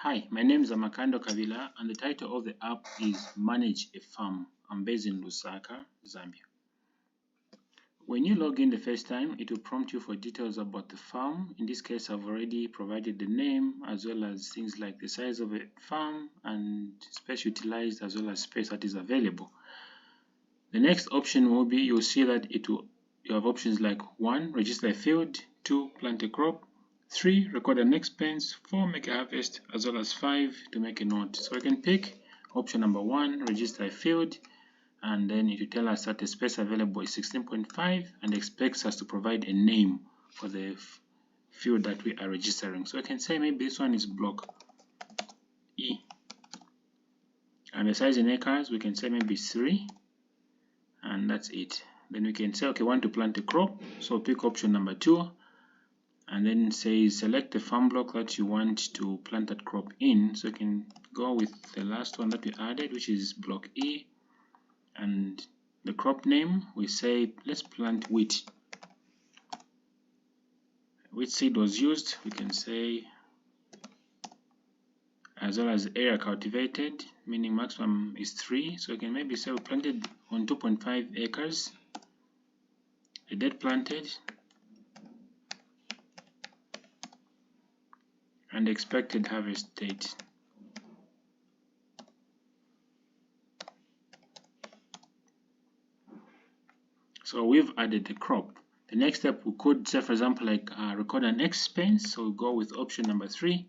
Hi, my name is Amakando Kabila and the title of the app is Manage a Farm. I'm based in Lusaka, Zambia. When you log in the first time, it will prompt you for details about the farm. In this case, I've already provided the name as well as things like the size of a farm and space utilized as well as space that is available. The next option will be, you'll see that you have options like 1. Register a field, 2. Plant a crop, 3. Record an expense, 4. Make a harvest, as well as 5. To make a note. So we can pick option number 1, register a field, and then it will tell us that the space available is 16.5 and expects us to provide a name for the field that we are registering. So I can say maybe this one is block E. And the size in acres, we can say maybe 3, and that's it. Then we can say, okay, want to plant a crop, so pick option number 2, and then say select the farm block that you want to plant that crop in. So you can go with the last one that we added, which is block E, and the crop name, we say let's plant wheat. Which seed was used, we can say, as well as area cultivated, meaning maximum is 3, so we can maybe say we planted on 2.5 acres. The date planted and expected harvest date. So we've added the crop. The next step, we could say, for example, like record an expense. So we go with option number 3,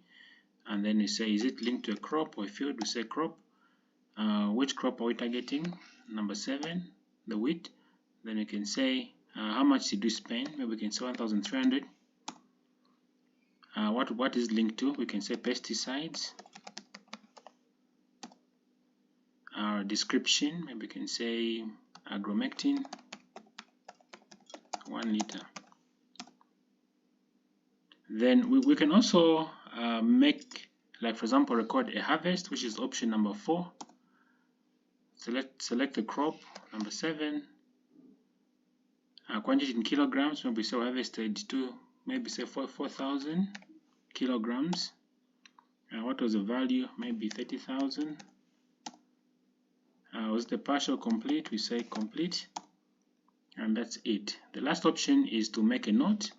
and then we say, is it linked to a crop or a field? We say crop. Which crop are we targeting? Number 7, the wheat. Then we can say, how much did we spend? Maybe we can say 1,300. What is linked to? We can say pesticides. Our description, maybe we can say agromectin, 1 liter. Then we can also make, like for example, record a harvest, which is option number 4. Select the crop, number 7. Quantity in kilograms, maybe say harvested to maybe say 4,000 kilograms. What was the value? Maybe 30,000. Was the partial complete? We say complete, and that's it. The last option is to make a note.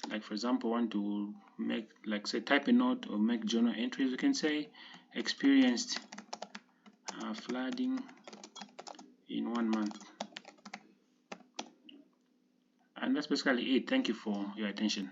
Like for example, want to make, like say, type a note or make journal entries. We can say experienced flooding in 1 month, and that's basically it. Thank you for your attention.